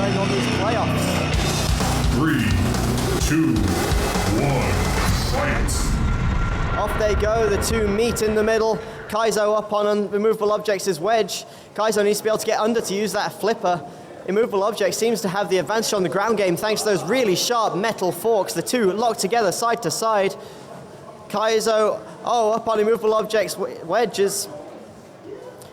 going on these playoffs. 3, 2, 1, fight! Off they go, the two meet in the middle. Kaizo up on Immovable Objects' wedge. Kaizo needs to be able to get under to use that flipper. Immovable Object seems to have the advantage on the ground game thanks to those really sharp metal forks. The two locked together side to side. Kaizo, up on Immovable Objects' wedges.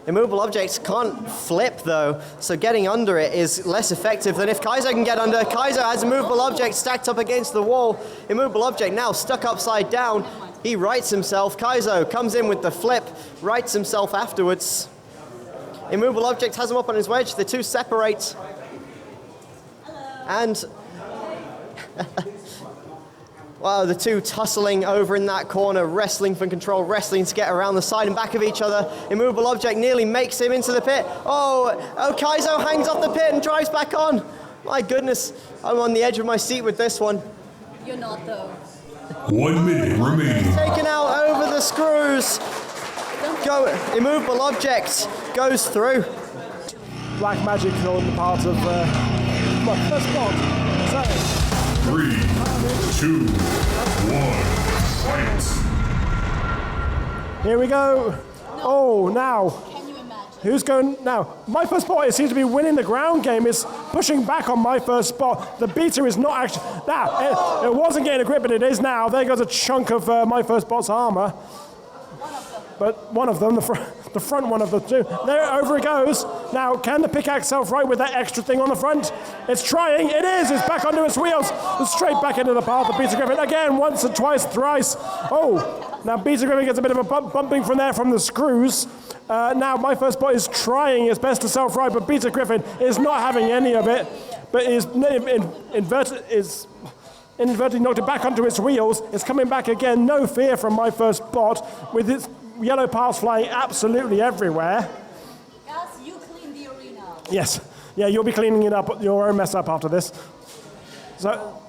Immovable Objects can't flip though, so getting under it is less effective than if Kaizo can get under. Kaizo has Immovable Object stacked up against the wall. Immovable Object now stuck upside down. He rights himself. Kaizo comes in with the flip, rights himself afterwards. Immovable Object has him up on his wedge. The two separate. And wow, the two tussling over in that corner, wrestling for control, wrestling to get around the side and back of each other. Immovable Object nearly makes him into the pit. Kaizo hangs off the pit and drives back on. My goodness, I'm on the edge of my seat with this one. You're not though. 1 minute remaining. Taken out over the screws. Immovable Object goes through. Black magic on the part of my first spot. So 3, 2, 1, fight! Here we go. Now. Can you imagine? Who's going now? My first spot, it seems to be winning the ground game. It's pushing back on my first spot. The beater is not actually... Now, it wasn't getting a grip, but it is now. There goes a chunk of my first spot's armor. But one of them, the front one of the two. There, over it goes. Now, can the pickaxe self-right with that extra thing on the front? It's trying. It is. It's back onto its wheels. It's straight back into the path of Beta Griffin. Again, once or twice, thrice. Now Beta Griffin gets a bit of a bumping from there from the screws. Now, my first spot is trying its best to self-right, but Beta Griffin is not having any of it. But is inadvertently knocked it back onto its wheels. It's coming back again. No fear from my first spot with its yellow parts flying absolutely everywhere. As you clean the arena. Yes. Yeah, you'll be cleaning it up, your own mess up after this. So,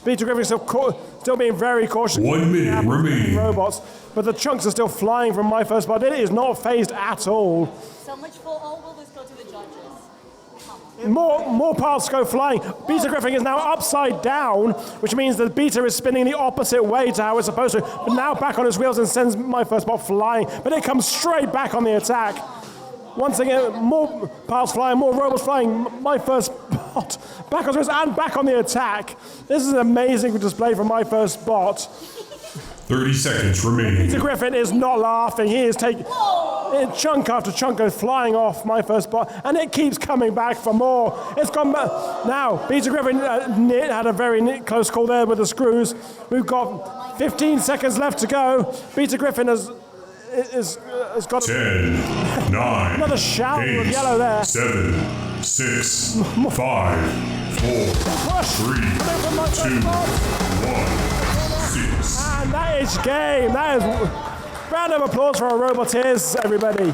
Beta Griffin still being very cautious. 1 minute remaining. Robots, but the chunks are still flying from my first spot. It is not phased at all. So much for all will this go to the judges. More parts go flying. Beta Griffin is now upside down, which means the Beta is spinning the opposite way to how it's supposed to. But now back on its wheels and sends my first spot flying. But it comes straight back on the attack. Once again, more parts flying, more robots flying. My first spot back on its wheels and back on the attack. This is an amazing display from my first spot. 30 seconds remaining. Beta Griffin is not laughing. He is taking chunk after chunk goes flying off my first spot, and it keeps coming back for more. It's gone back. Now, Beta Griffin had a very close call there with the screws. We've got 15 seconds left to go. Beta Griffin has got 10, 9, another shower 8, of yellow there. 7, 6, 5, 4, 3, 2, 1. And that is game. That is round of applause for our Roboteers, everybody.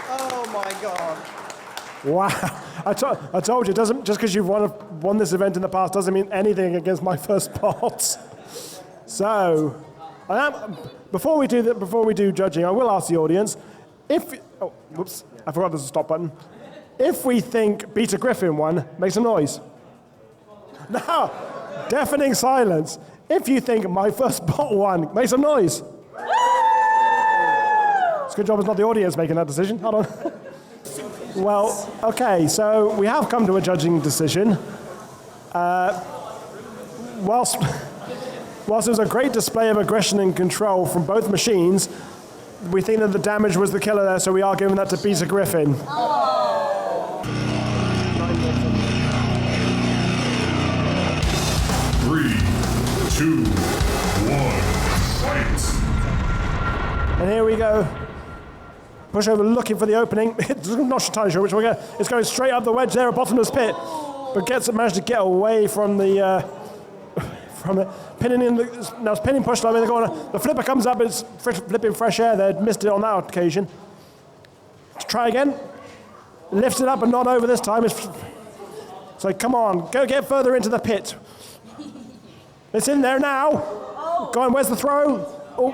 Oh my God. Wow. I told you, just because you've won this event in the past doesn't mean anything against my first spot. So, before we do judging, I will ask the audience, I forgot there's a stop button. If we think Beta Griffin won, make some noise. Now, deafening silence. If you think my first spot won, make some noise. It's a good job it's not the audience making that decision. Hold on. Well, okay, so we have come to a judging decision. Whilst it was a great display of aggression and control from both machines, we think that the damage was the killer there, so we are giving that to Beta Griffin. 3, 2, 1, fight! And here we go. Push over looking for the opening. It's not entirely sure which way we're going. It's going straight up the wedge there, a bottomless pit. But managed to get away from the pinning in the. Now it's pinning pushed over in the corner. The flipper comes up, it's flipping fresh air there. Missed it on that occasion. Try again. Lifts it up and not over this time. So come on, go get further into the pit. It's in there now. Go on, where's the throw? Oh.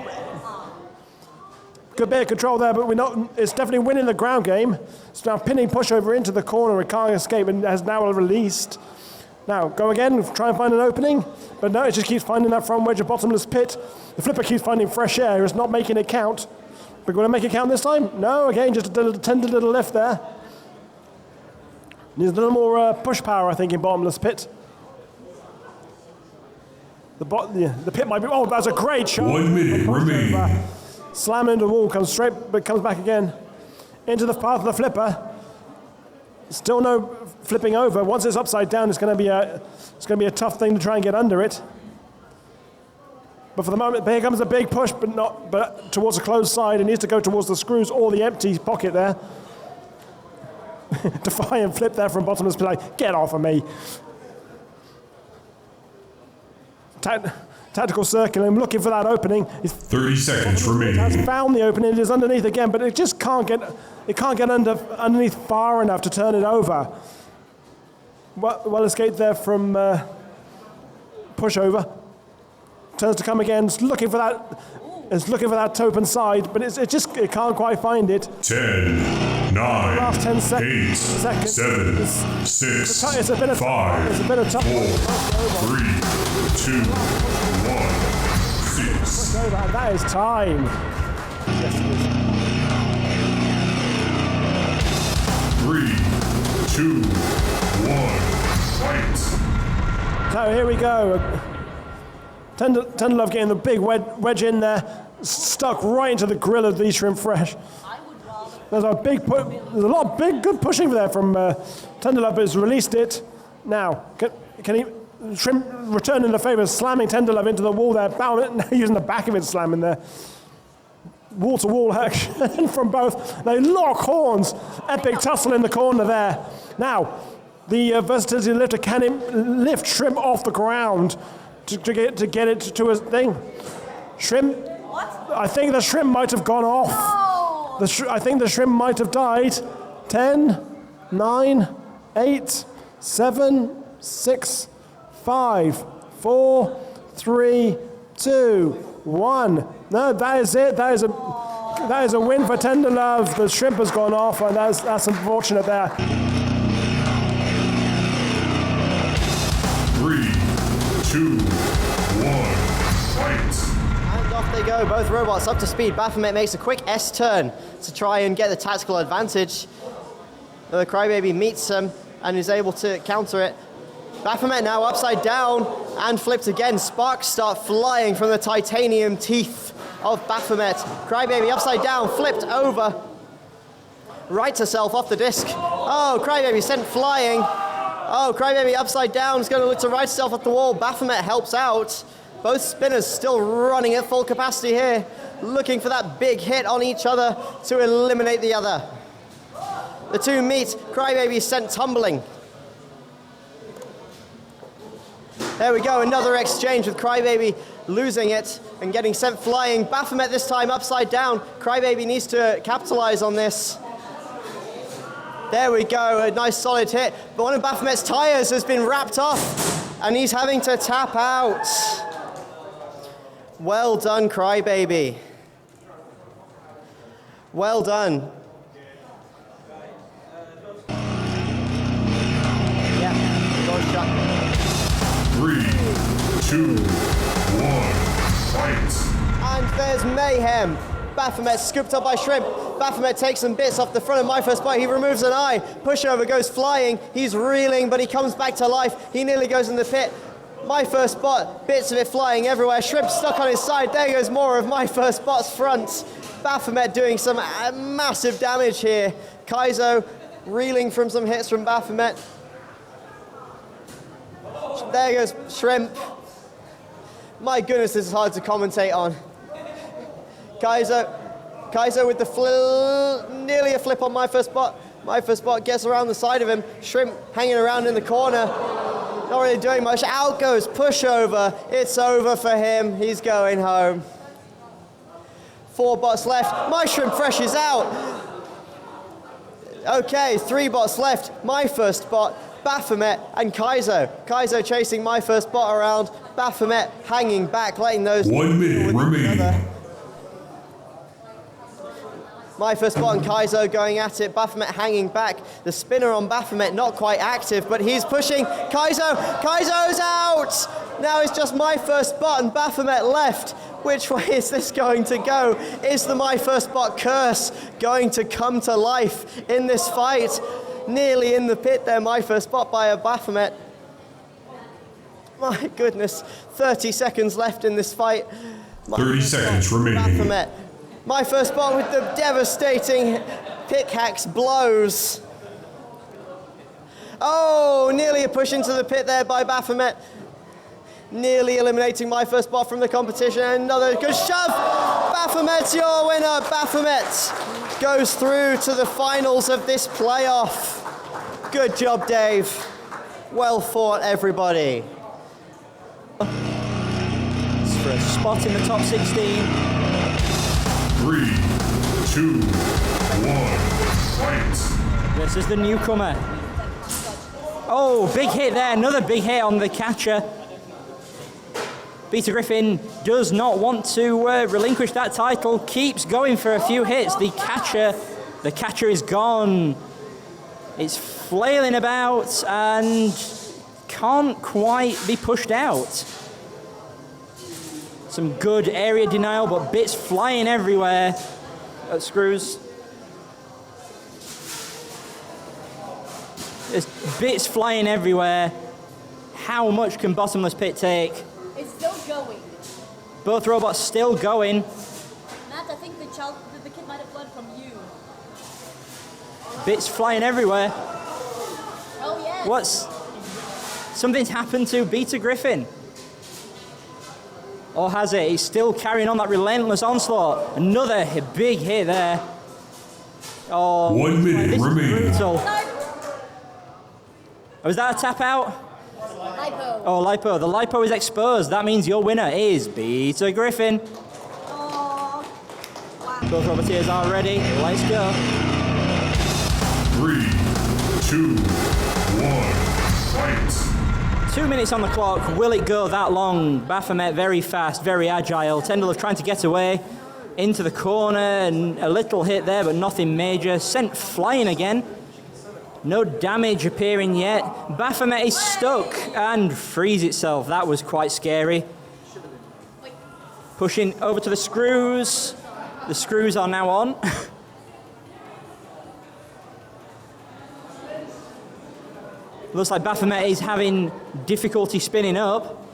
Good bit of control there, but we're not. It's definitely winning the ground game. It's now pinning pushover into the corner. It can't escape and has now released. Now, go again, try and find an opening. But no, it just keeps finding that front wedge of bottomless pit. The flipper keeps finding fresh air. It's not making it count. We're going to make it count this time? No, again, just a tender little lift there. Needs a little more push power, I think, in bottomless pit. The pit might be... Oh, that's a great shot. 1 minute remaining. Slam into the wall, comes straight, but comes back again. Into the path of the flipper. Still no flipping over. Once it's upside down, it's going to be a tough thing to try and get under it. But for the moment, here comes a big push, but towards the closed side. It needs to go towards the screws or the empty pocket there. Defiant flip there from bottomless play. Get off of me. Tactical circling, looking for that opening. 30 seconds Has remaining. found the opening. It is underneath again, but it just can't get. It can't get underneath far enough to turn it over. Well escaped there from pushover. Turns to come again. It's looking for that. It's looking for that open side, but it can't quite find it. 10, 9, Last 10 8, seconds. 7, 6, It's a bit of 5, it's a bit of tough. 4, 3, 2, 1, 6. Over, and that is time. Yes, it is. 3, 2, 1, fight. So here we go. Tenderlove getting the big wedge in there, stuck right into the grill of the Shrimp Fresh. There's a lot of big good pushing there from Tenderlove, but has released it. Now, can he Shrimp returning the favour, slamming Tenderlove into the wall there, using the back of it slamming there. Wall-to-wall action from both. They lock horns. Epic tussle in the corner there. Now, the versatility lifter can lift Shrimp off the ground to get it to a thing. Shrimp. What? I think the Shrimp might have gone off. No. I think the Shrimp might have died. 10, 9, 8, 7, 6, 5, 4, 3, 2, 1. No, that is it. That is a win for Tenderlove. The Shrimp has gone off, and that's unfortunate there. 3, 2, 1, fight. And off they go, both robots up to speed. Baphomet makes a quick S-turn to try and get the tactical advantage. The Crybaby meets him and is able to counter it. Baphomet now upside down and flipped again. Sparks start flying from the titanium teeth of Baphomet. Crybaby upside down, flipped over. Rights herself off the disc. Oh, Crybaby sent flying. Oh, Crybaby upside down is going to look to right herself off the wall. Baphomet helps out. Both spinners still running at full capacity here, looking for that big hit on each other to eliminate the other. The two meet. Crybaby sent tumbling. There we go, another exchange with Crybaby losing it and getting sent flying. Baphomet this time upside down. Crybaby needs to capitalize on this. There we go, a nice solid hit. But one of Baphomet's tires has been wrapped off and he's having to tap out. Well done, Crybaby. Well done. Yeah, door shut. 3, 2, 1, fight. And there's mayhem. Baphomet scooped up by Shrimp. Baphomet takes some bits off the front of My First Bite. He removes an eye. Pushover goes flying. He's reeling, but he comes back to life. He nearly goes in the pit. My First Spot, bits of it flying everywhere. Shrimp stuck on his side. There goes more of My First Spot's front. Baphomet doing some massive damage here. Kaizo reeling from some hits from Baphomet. There goes Shrimp. My goodness, this is hard to commentate on. Kaizo with the nearly a flip on My First Spot. My First Spot gets around the side of him. Shrimp hanging around in the corner. Not really doing much. Out goes Pushover. It's over for him. He's going home. 4 bots left. My Shrimp Fresh is out. Okay, 3 bots left. My First Bot, Baphomet, and Kaizo. Kaizo chasing My First Bot around. Baphomet hanging back, letting those... 1 minute remaining. My First Spot and Kaizo going at it. Baphomet hanging back. The spinner on Baphomet not quite active, but he's pushing. Kaizo's out! Now it's just My First Spot and Baphomet left. Which way is this going to go? Is the My First Spot curse going to come to life in this fight? Nearly in the pit there, My First Spot by a Baphomet. My goodness, 30 seconds left in this fight. 30 seconds remaining. Baphomet. My First Spot with the devastating pickaxe blows. Oh, nearly a push into the pit there by Baphomet. Nearly eliminating My First Spot from the competition. Another good shove. Baphomet's your winner. Baphomet goes through to the finals of this playoff. Good job, Dave. Well fought, everybody. For a spot in the top 16. 3, 2, 1, fight! This is the newcomer. Oh, big hit there. Another big hit on the catcher. Peter Griffin does not want to relinquish that title. Keeps going for a few hits. The catcher is gone. It's flailing about and can't quite be pushed out. Some good area denial, but bits flying everywhere at Screws. There's bits flying everywhere. How much can Bottomless Pit take? It's still going. Both robots still going. Matt, I think the kid might have learned from you. Bits flying everywhere. Oh, yes. Something's happened to Peter Griffin. Or has it? He's still carrying on that relentless onslaught. Another big hit there. Oh, 1 minute this is remaining. brutal. Was that a tap out? Lipo. Oh, Lipo. The Lipo is exposed. That means your winner is Peter Griffin. Oh. Wow. Both Roboteers are ready. Let's go. 3, 2, 1, fight! 2 minutes on the clock. Will it go that long? Baphomet very fast, very agile. Tendelov trying to get away into the corner and a little hit there, but nothing major. Sent flying again. No damage appearing yet. Baphomet is stuck and frees itself. That was quite scary. Pushing over to the screws. The screws are now on. Looks like Baphomet is having difficulty spinning up.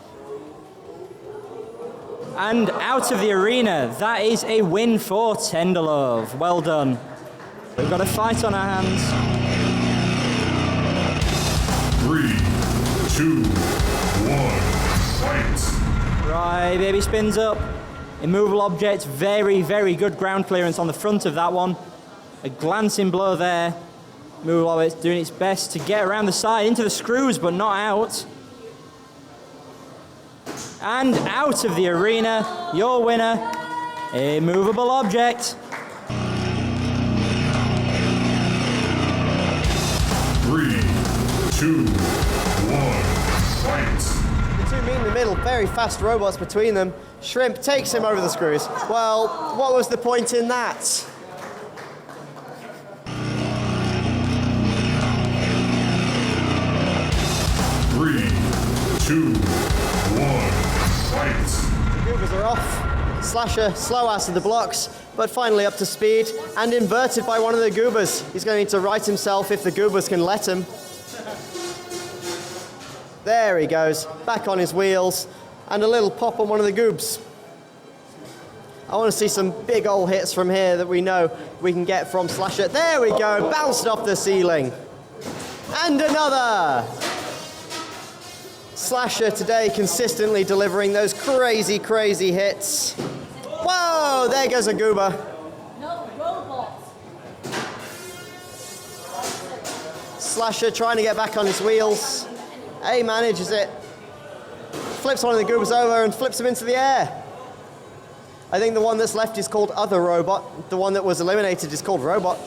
And out of the arena. That is a win for Tendelov. Well done. We've got a fight on our hands. 3, 2, 1, fight! Right, baby spins up. Immovable object. Very, very good ground clearance on the front of that one. A glancing blow there. Immovable object doing its best to get around the side into the screws, but not out. And out of the arena, your winner, Immovable Object. 3, 2, 1, fight! The two meet in the middle, very fast robots between them. Shrimp takes him over the screws. Well, what was the point in that? Three, 2, 1, fight! The Goobers are off. Slasher slow ass of the blocks, but finally up to speed and inverted by one of the Goobers. He's going to need to right himself if the Goobers can let him. There he goes, back on his wheels, and a little pop on one of the Goobs. I want to see some big old hits from here that we know we can get from Slasher. There we go, bounced off the ceiling. And another! Slasher today consistently delivering those crazy, crazy hits. Whoa, there goes a Goober. No robots. Slasher trying to get back on his wheels. A manages it. Flips one of the Goobers over and flips him into the air. I think the one that's left is called Other Robot. The one that was eliminated is called Robot.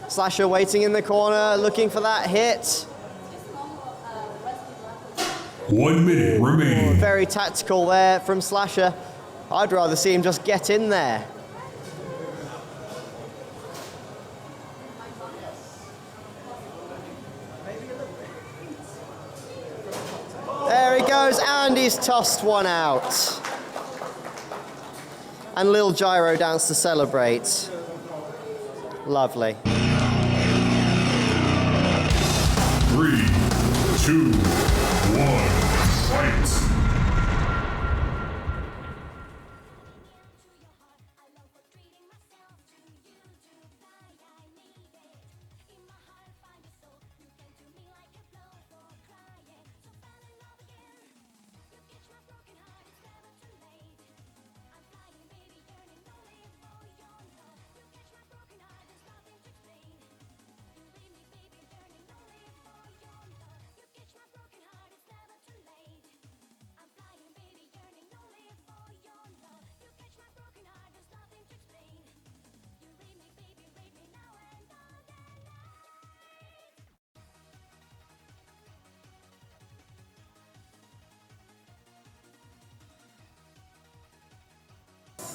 Slasher waiting in the corner, looking for that hit. 1 minute remaining. Very tactical there from Slasher. I'd rather see him just get in there. And he's tossed one out. And Lil Gyro dance to celebrate. Lovely. 3, 2, 1, fight!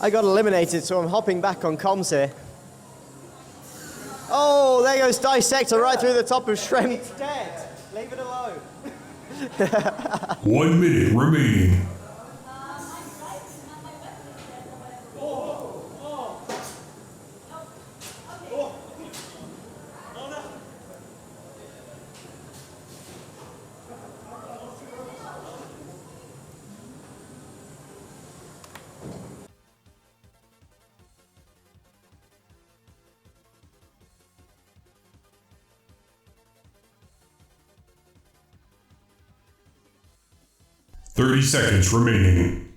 I got eliminated, so I'm hopping back on comms here. Oh, there goes Dissector right through the top of Shrem. It's dead. Leave it alone. 1 minute remaining. Thirty seconds remaining.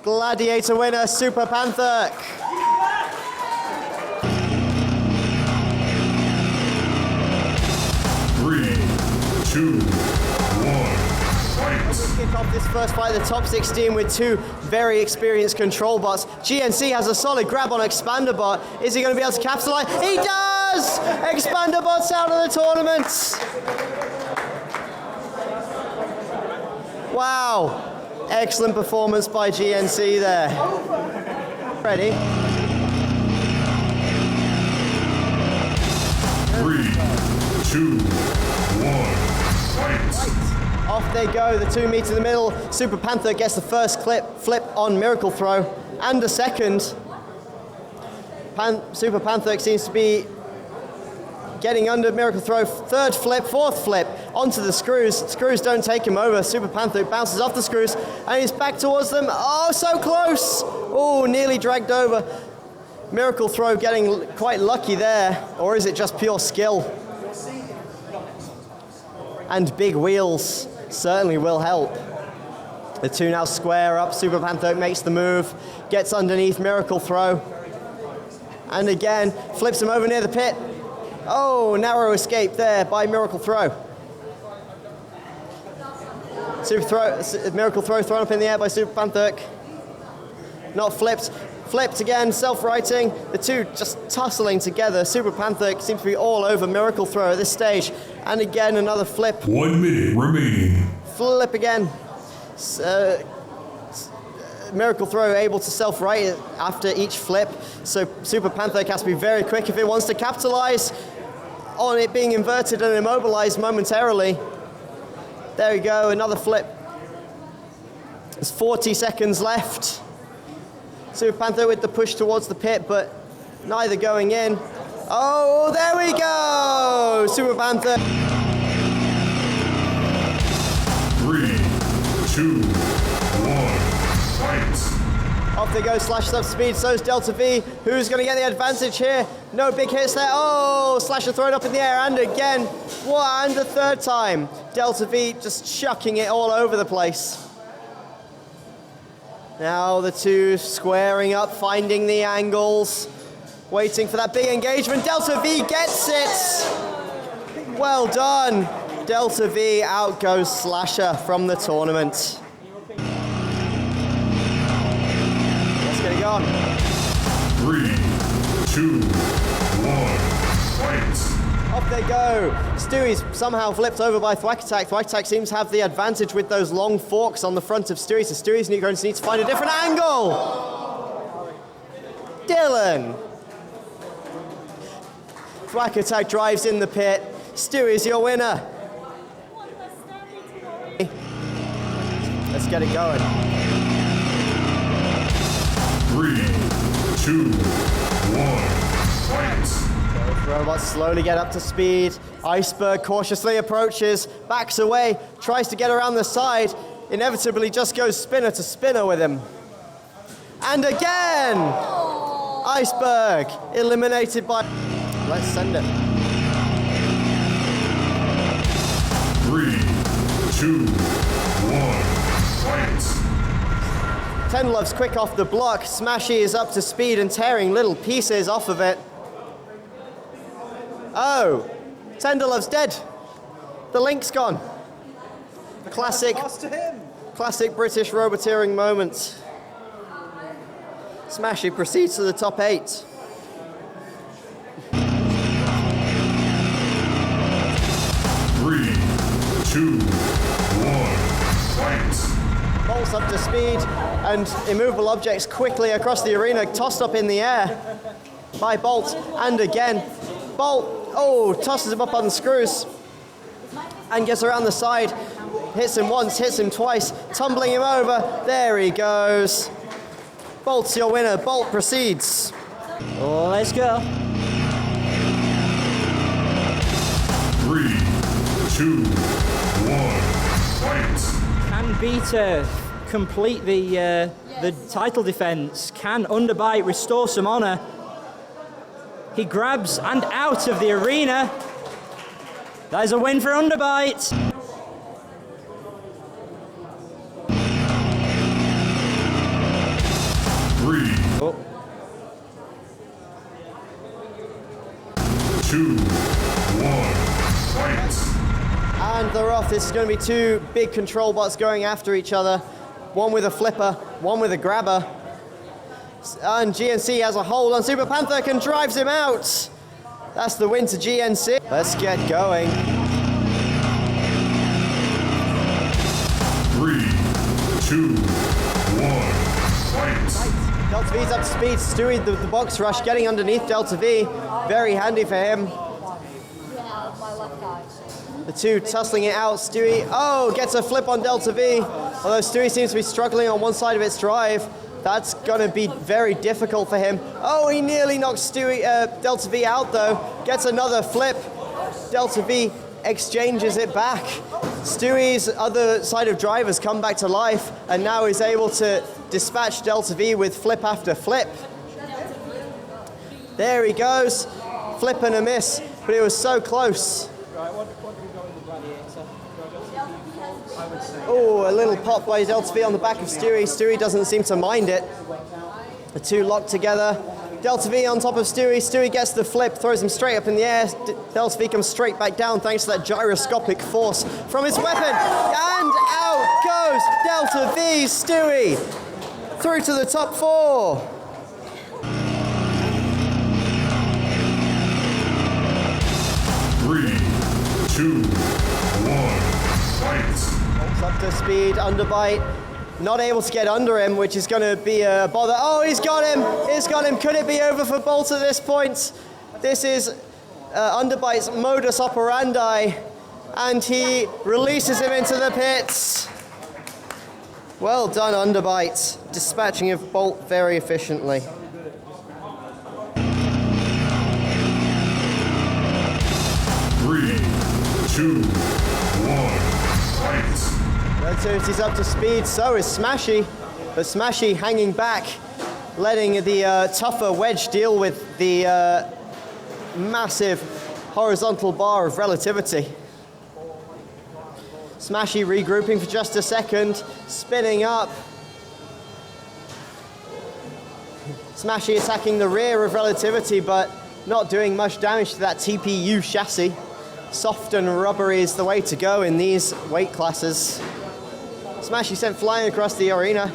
Gladiator winner, Super Panther. 3, 2, 1, fight! Kick off this first fight, the top 16 with two very experienced control bots. GNC has a solid grab on Expander Bot. Is he going to be able to capitalize? He does! Expander Bot's out of the tournament. Wow. Excellent performance by GNC there. Ready? 3, 2, 1, fight! Off they go, the two meet in the middle. Super Panther gets the first flip on Miracle Throw, and a second. Super Panther seems to be getting under Miracle Throw, third flip, fourth flip, onto the screws. Screws don't take him over. Super Panther bounces off the screws, and he's back towards them. Oh, so close! Oh, nearly dragged over. Miracle Throw getting quite lucky there, or is it just pure skill? And big wheels certainly will help. The two now square up. Super Panther makes the move, gets underneath Miracle Throw, and again flips him over near the pit. Oh, narrow escape there by Miracle Throw. Miracle Throw thrown up in the air by Super Panther. Not flipped. Flipped again, self-righting. The two just tussling together. Super Panther seems to be all over Miracle Throw at this stage. And again, another flip. 1 minute remaining. Flip again. Miracle Throw able to self-right it after each flip. So Super Panther has to be very quick if it wants to capitalize on it being inverted and immobilized momentarily. There we go, another flip. There's 40 seconds left. Super Panther with the push towards the pit, but neither going in. Oh, there we go! Super Panther. 3, 2, 1, fight! Off they go, Slasher's up speed, so's Delta V. Who's going to get the advantage here? No big hits there. Oh, Slasher thrown up in the air, and again. What, and the third time. Delta V just chucking it all over the place. Now the two squaring up, finding the angles, waiting for that big engagement. Delta V gets it. Well done. Delta V out goes Slasher from the tournament. Let's get it going. 3, 2, 1, fight! Off they go. Stewie's somehow flipped over by Thwack Attack. Thwack Attack seems to have the advantage with those long forks on the front of Stewie, so Stewie's going to need to find a different angle. Dylan. Thwack Attack drives in the pit. Stewie's your winner. Let's get it going. 3, 2, 1, fight! Robots slowly get up to speed. Iceberg cautiously approaches, backs away, tries to get around the side, inevitably just goes spinner to spinner with him. And again! Iceberg eliminated by... Let's send it. 3, 2, 1, fight! Tenderlove's quick off the block. Smashy is up to speed and tearing little pieces off of it. Oh, Tenderlove's dead. The link's gone. Classic British roboteering moment. Smashy proceeds to the top 8. 3, 2, 1, fight! Bolt's up to speed, and immovable objects quickly across the arena, tossed up in the air by Bolt, and again. Bolt, tosses him up on the screws and gets around the side. Hits him once, hits him twice, tumbling him over. There he goes. Bolt's your winner. Bolt proceeds. Let's go. 3, 2, 1, fight! Can Beta complete the title defense? Can Underbite restore some honor? He grabs and out of the arena. That is a win for Underbite. Three, 2, 1, fight! And they're off. This is going to be two big control bots going after each other. One with a flipper, one with a grabber. And GNC has a hold on Super Panther and drives him out. That's the win to GNC. Let's get going. 3, 2, 1, fight! Delta V's up to speed. Stewie, the box rush, getting underneath Delta V. Very handy for him. Yeah, my left eye. The two tussling it out. Stewie, gets a flip on Delta V. Although Stewie seems to be struggling on one side of its drive. That's going to be very difficult for him. Oh, he nearly knocks Delta V out, though. Gets another flip. Delta V exchanges it back. Stewie's other side of drive has come back to life, and now he's able to dispatch Delta V with flip after flip. There he goes. Flip and a miss, but it was so close. Oh, a little pop by Delta V on the back of Stewie. Stewie doesn't seem to mind it. The two locked together. Delta V on top of Stewie. Stewie gets the flip, throws him straight up in the air. Delta V comes straight back down thanks to that gyroscopic force from his weapon. And out goes Delta V. Stewie through to the top 4. Three, two, one, fight. Bolts up to speed, underbite. Not able to get under him, which is going to be a bother. Oh, he's got him! He's got him! Could it be over for Bolt at this point? This is Underbite's modus operandi, and he releases him into the pits. Well done, Underbite, dispatching of Bolt very efficiently. Three, two, one, fight. Relativity's up to speed, so is Smashy, but Smashy hanging back, letting the tougher wedge deal with the massive horizontal bar of Relativity. Smashy regrouping for just a second, spinning up. Smashy attacking the rear of Relativity, but not doing much damage to that TPU chassis. Soft and rubbery is the way to go in these weight classes. Smashy sent flying across the arena.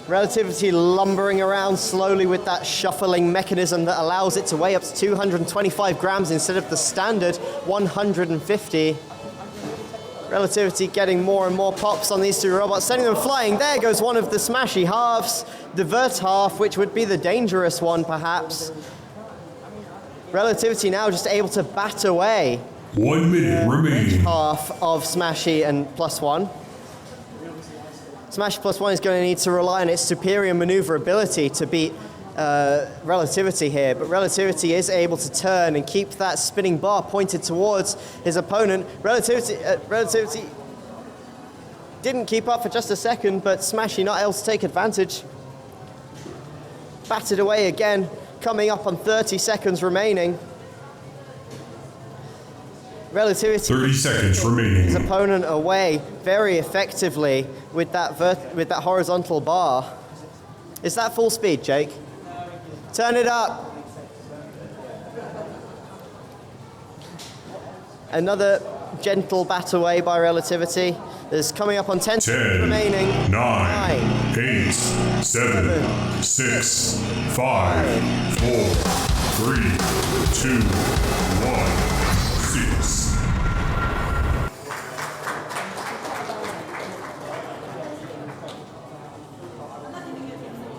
Relativity lumbering around slowly with that shuffling mechanism that allows it to weigh up to 225 grams instead of the standard 150. Relativity getting more and more pops on these two robots, sending them flying. There goes one of the Smashy halves, the vert half, which would be the dangerous one perhaps. Relativity now just able to bat away 1 minute remaining. half of Smashy and +1. Smashy +1 is going to need to rely on its superior maneuverability to beat Relativity here, but Relativity is able to turn and keep that spinning bar pointed towards his opponent. Relativity didn't keep up for just a second, but Smashy not able to take advantage. Batted away again, coming up on 30 seconds remaining. Relativity 30 seconds his remaining. opponent away very effectively with that horizontal bar. Is that full speed, Jake? Turn it up. Another gentle bat away by Relativity. There's coming up on 10 10, remaining. 9, 8, 7, 6, 5, 4, 3, 2, 1, 6.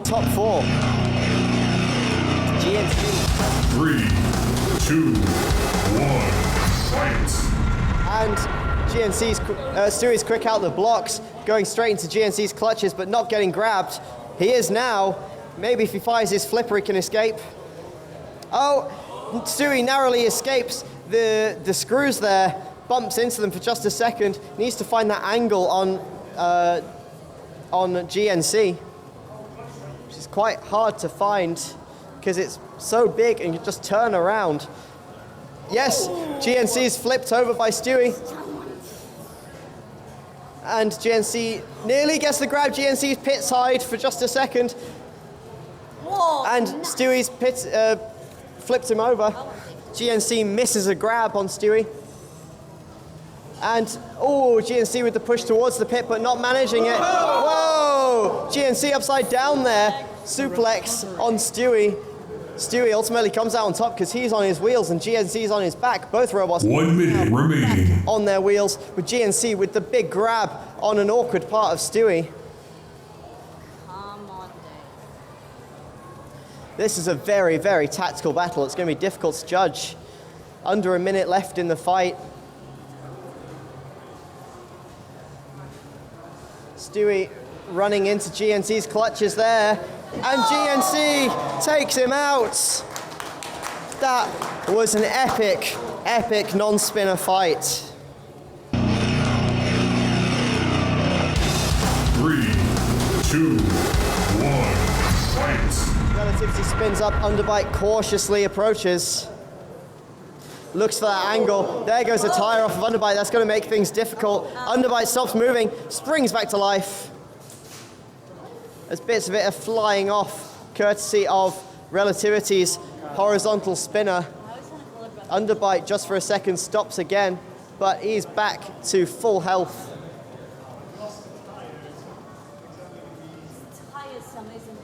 Top 4. GNC. 3, 2, 1, fight. And GNC's, Stewie's quick out the blocks, going straight into GNC's clutches, but not getting grabbed. He is now. Maybe if he fires his flipper, he can escape. Oh, Stewie narrowly escapes the screws there, bumps into them for just a second. Needs to find that angle on GNC, which is quite hard to find because it's so big and you just turn around. Yes, GNC's flipped over by Stewie. And GNC nearly gets the grab. GNC's pit side for just a second. Whoa, And nice. Stewie's flipped him over. GNC misses a grab on Stewie. And, GNC with the push towards the pit, but not managing it. Whoa! GNC upside down there. Suplex on Stewie. Stewie ultimately comes out on top because he's on his wheels and GNC's on his back. Both robots 1 minute remaining. on their wheels, with GNC with the big grab on an awkward part of Stewie. Come on, Dave. This is a very, very tactical battle. It's going to be difficult to judge. Under a minute left in the fight. Stewie running into GNC's clutches there. And GNC takes him out. That was an epic, epic non-spinner fight. 3, 2, 1, fight. Relativity spins up, Underbite cautiously approaches. Looks for that angle. There goes the tire off of Underbite. That's going to make things difficult. Underbite stops moving, springs back to life. as bits of it are flying off, courtesy of Relativity's horizontal spinner. Underbite just for a second stops again, but he's back to full health. Tiresome, isn't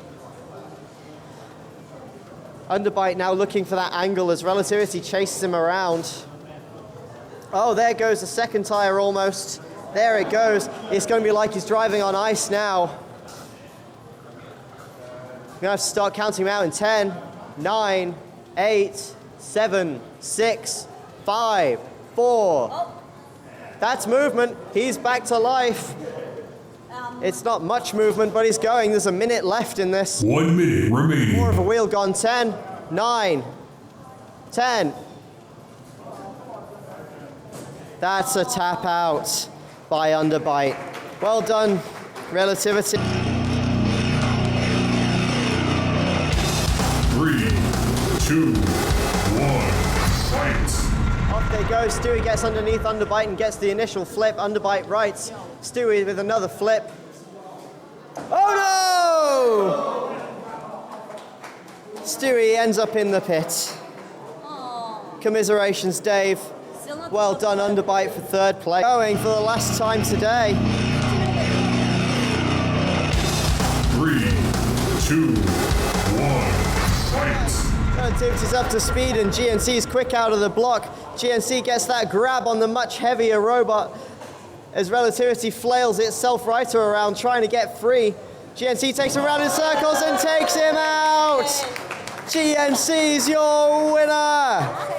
it? Underbite now looking for that angle as Relativity chases him around. Oh, there goes the second tire almost. There it goes. It's going to be like he's driving on ice now. We're going to have to start counting him out in 10, 9, 8, 7, 6, 5, 4. That's movement. He's back to life. It's not much movement, but he's going. There's a minute left in this. 1 minute remaining. More of a wheel gone. 10, 9, 10. That's a tap out by Underbite. Well done, Relativity. 3, 2, 1, fight. Off they go. Stewie gets underneath Underbite and gets the initial flip. Underbite rights. Stewie with another flip. Oh no! Stewie ends up in the pit. Commiserations, Dave. Well done, Underbite, for third place. Going for the last time today. 3, 2, 1, fight. Relativity's up to speed and GNC's quick out of the block. GNC gets that grab on the much heavier robot as Relativity flails itself right around trying to get free. GNC takes him around in circles and takes him out. GNC's your winner.